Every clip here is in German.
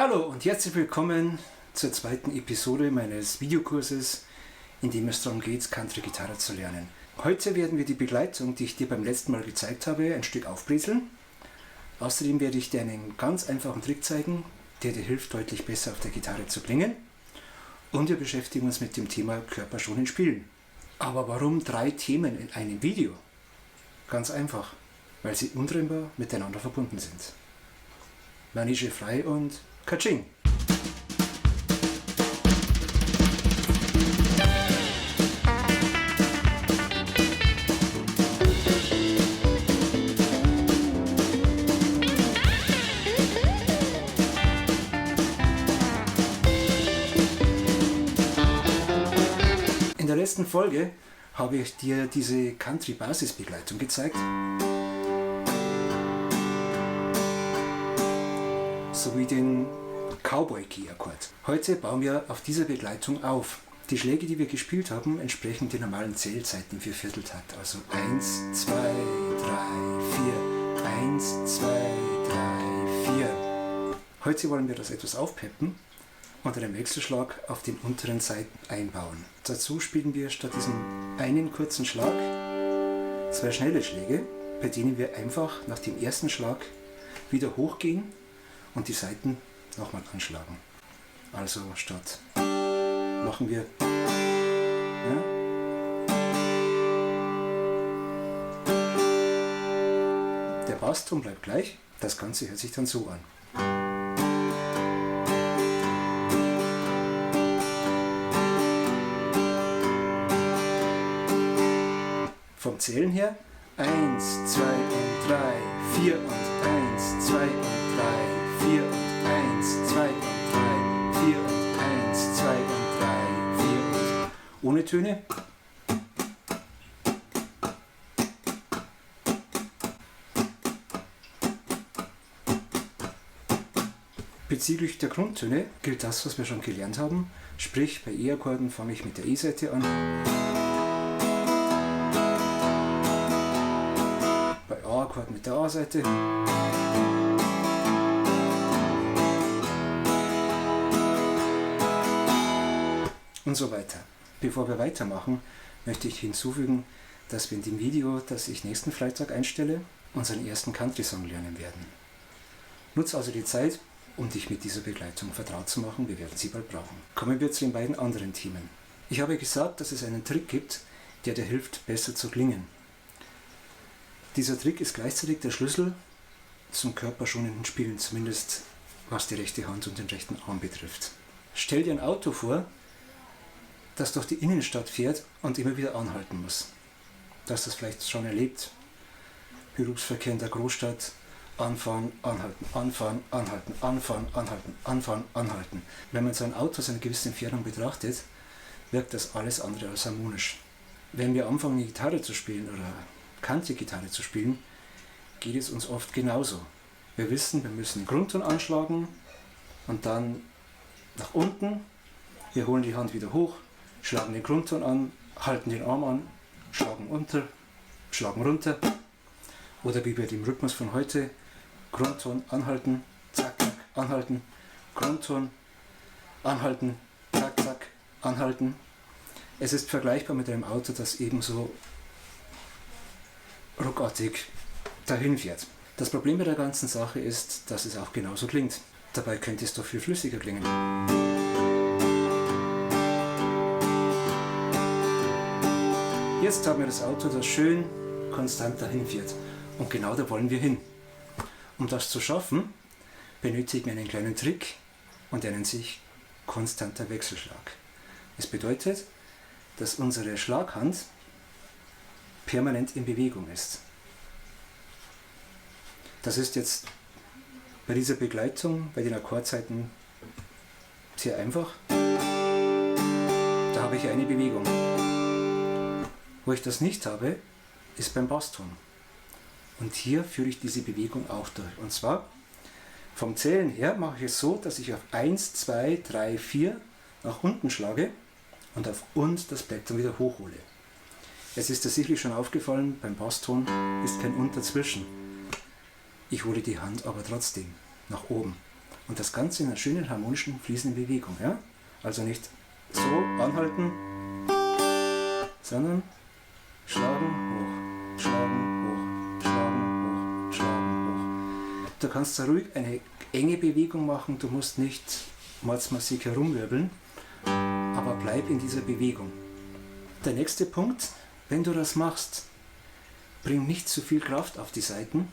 Hallo und herzlich willkommen zur zweiten Episode meines Videokurses, in dem es darum geht, Country-Gitarre zu lernen. Heute werden wir die Begleitung, die ich dir beim letzten Mal gezeigt habe, ein Stück aufbrezeln. Außerdem werde ich dir einen ganz einfachen Trick zeigen, der dir hilft, deutlich besser auf der Gitarre zu klingen. Und wir beschäftigen uns mit dem Thema körperschonend spielen. Aber warum 3 Themen in einem Video? Ganz einfach, weil sie untrennbar miteinander verbunden sind. Manege frei und Katsching! In der letzten Folge habe ich dir diese Country-Basisbegleitung gezeigt, sowie den Cowboy-Key-Akkord. Heute bauen wir auf dieser Begleitung auf. Die Schläge, die wir gespielt haben, entsprechen den normalen Zählzeiten für Vierteltakt. Also 1, 2, 3, 4, 1, 2, 3, 4. Heute wollen wir das etwas aufpeppen und einen Wechselschlag auf den unteren Seiten einbauen. Dazu spielen wir statt diesem einen kurzen Schlag 2 schnelle Schläge, bei denen wir einfach nach dem ersten Schlag wieder hochgehen und die Saiten nochmal anschlagen. Also statt machen wir der Basston bleibt gleich, das Ganze hört sich dann so an. Vom Zählen her 1, 2 und 3, 4 und 1, 2 und 3, 4 und 1, 2 und 3, 4 und 1, 2 und 3, 4 und ohne Töne. Bezüglich der Grundtöne gilt das, was wir schon gelernt haben. Sprich, bei E-Akkorden fange ich mit der E-Seite an. Bei A-Akkord mit der A-Seite. Und so weiter. Bevor wir weitermachen, möchte ich hinzufügen, dass wir in dem Video, das ich nächsten Freitag einstelle, unseren ersten Country-Song lernen werden. Nutze also die Zeit, um dich mit dieser Begleitung vertraut zu machen. Wir werden sie bald brauchen. Kommen wir zu den beiden anderen Themen. Ich habe gesagt, dass es einen Trick gibt, der dir hilft, besser zu klingen. Dieser Trick ist gleichzeitig der Schlüssel zum körperschonenden Spielen, zumindest was die rechte Hand und den rechten Arm betrifft. Stell dir ein Auto vor, das durch die Innenstadt fährt und immer wieder anhalten muss. Du hast das vielleicht schon erlebt. Berufsverkehr in der Großstadt, anfahren, anhalten, anfahren, anhalten, anfahren, anhalten, anfahren, anhalten. Wenn man so ein Auto aus einer gewissen Entfernung betrachtet, wirkt das alles andere als harmonisch. Wenn wir anfangen, eine Gitarre zu spielen oder Country-Gitarre zu spielen, geht es uns oft genauso. Wir wissen, wir müssen den Grundton anschlagen und dann nach unten. Wir holen die Hand wieder hoch, schlagen den Grundton an, halten den Arm an, schlagen unter, schlagen runter. Oder wie bei dem Rhythmus von heute, Grundton anhalten, zack, zack, anhalten, Grundton anhalten, zack, zack, anhalten. Es ist vergleichbar mit einem Auto, das ebenso ruckartig dahin fährt. Das Problem bei der ganzen Sache ist, dass es auch genauso klingt. Dabei könnte es doch viel flüssiger klingen. Jetzt haben wir das Auto, das schön konstant dahin fährt. Und genau da wollen wir hin. Um das zu schaffen, benötigen wir einen kleinen Trick und der nennt sich konstanter Wechselschlag. Es bedeutet, dass unsere Schlaghand permanent in Bewegung ist. Das ist jetzt bei dieser Begleitung, bei den Akkordzeiten sehr einfach. Da habe ich eine Bewegung. Wo ich das nicht habe, ist beim Basston. Und hier führe ich diese Bewegung auch durch. Und zwar vom Zählen her mache ich es so, dass ich auf 1, 2, 3, 4 nach unten schlage und auf und das Brett dann wieder hochhole. Es ist dir sicherlich schon aufgefallen, beim Basston ist kein Und dazwischen. Ich hole die Hand aber trotzdem nach oben. Und das Ganze in einer schönen, harmonischen, fließenden Bewegung. Ja? Also nicht so anhalten, sondern schlagen, hoch, schlagen, hoch, schlagen, hoch, schlagen, hoch. Du kannst da ruhig eine enge Bewegung machen, du musst nicht mordsmassig herumwirbeln, aber bleib in dieser Bewegung. Der nächste Punkt, wenn du das machst, bring nicht zu viel Kraft auf die Saiten,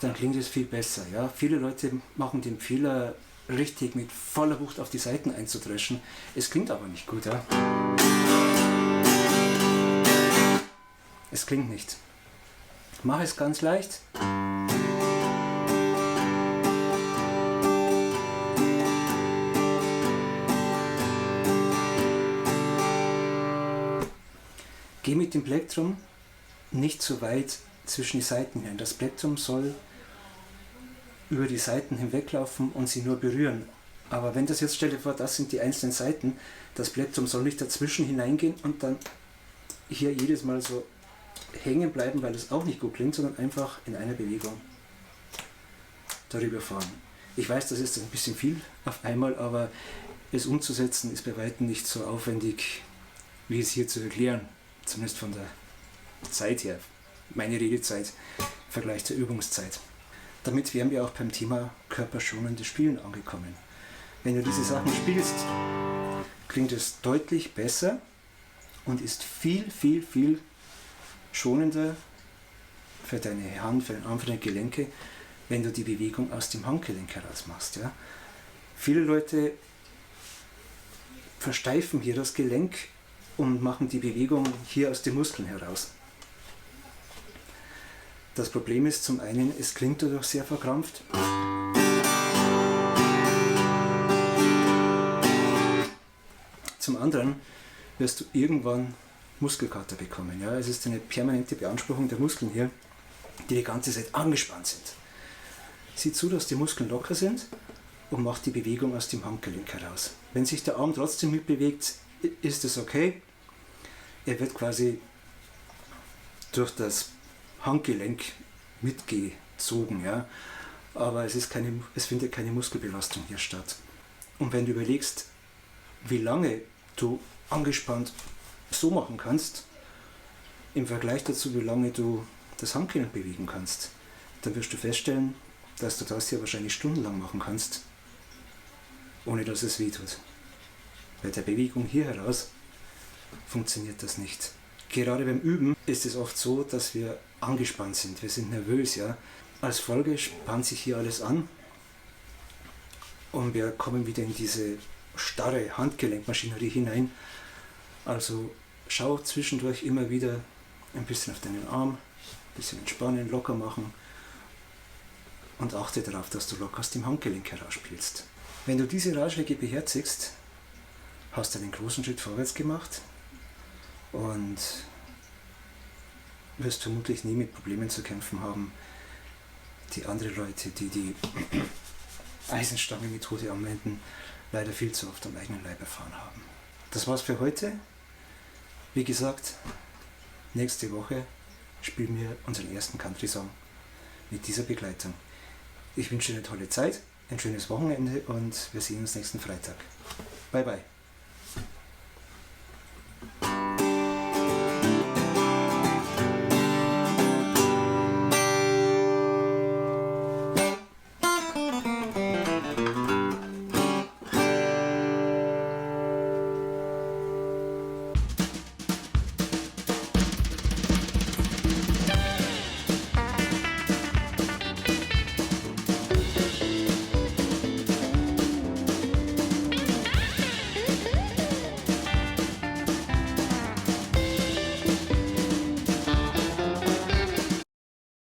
dann klingt es viel besser. Ja? Viele Leute machen den Fehler, richtig mit voller Wucht auf die Saiten einzudreschen. Es klingt aber nicht gut. Ja? Es klingt nicht. Mach es ganz leicht. Geh mit dem Plektrum nicht so weit zwischen die Saiten hin. Das Plektrum soll über die Saiten hinweglaufen und sie nur berühren. Aber wenn das jetzt, stell dir vor, das sind die einzelnen Saiten, das Plektrum soll nicht dazwischen hineingehen und dann hier jedes Mal so hängen bleiben, weil das auch nicht gut klingt, sondern einfach in einer Bewegung darüber fahren. Ich weiß, das ist ein bisschen viel auf einmal, aber es umzusetzen ist bei weitem nicht so aufwendig, wie es hier zu erklären. Zumindest von der Zeit her, meine Redezeit im Vergleich zur Übungszeit. Damit wären wir auch beim Thema körperschonendes Spielen angekommen. Wenn du diese Sachen spielst, klingt es deutlich besser und ist viel, viel, viel schonender für deine Hand, für den Arm, für deine Gelenke, wenn du die Bewegung aus dem Handgelenk heraus machst. Ja? Viele Leute versteifen hier das Gelenk und machen die Bewegung hier aus den Muskeln heraus. Das Problem ist zum einen, es klingt dadurch sehr verkrampft. Zum anderen wirst du irgendwann Muskelkater bekommen. Ja? Es ist eine permanente Beanspruchung der Muskeln hier, die die ganze Zeit angespannt sind. Sieh zu, dass die Muskeln locker sind und mach die Bewegung aus dem Handgelenk heraus. Wenn sich der Arm trotzdem mitbewegt, ist es okay. Er wird quasi durch das Handgelenk mitgezogen, ja? Aber es findet keine Muskelbelastung hier statt. Und wenn du überlegst, wie lange du angespannt so machen kannst, im Vergleich dazu, wie lange du das Handgelenk bewegen kannst, dann wirst du feststellen, dass du das hier wahrscheinlich stundenlang machen kannst, ohne dass es weh tut. Bei der Bewegung hier heraus funktioniert das nicht. Gerade beim Üben ist es oft so, dass wir angespannt sind, wir sind nervös. Ja? Als Folge spannt sich hier alles an und wir kommen wieder in diese starre Handgelenkmaschinerie hinein. Also schau zwischendurch immer wieder ein bisschen auf deinen Arm, ein bisschen entspannen, locker machen und achte darauf, dass du locker aus dem Handgelenk herausspielst. Wenn du diese Ratschläge beherzigst, hast du einen großen Schritt vorwärts gemacht und wirst vermutlich nie mit Problemen zu kämpfen haben, die andere Leute, die die Eisenstange-Methode anwenden, leider viel zu oft am eigenen Leib erfahren haben. Das war's für heute. Wie gesagt, nächste Woche spielen wir unseren ersten Country-Song mit dieser Begleitung. Ich wünsche dir eine tolle Zeit, ein schönes Wochenende und wir sehen uns nächsten Freitag. Bye bye.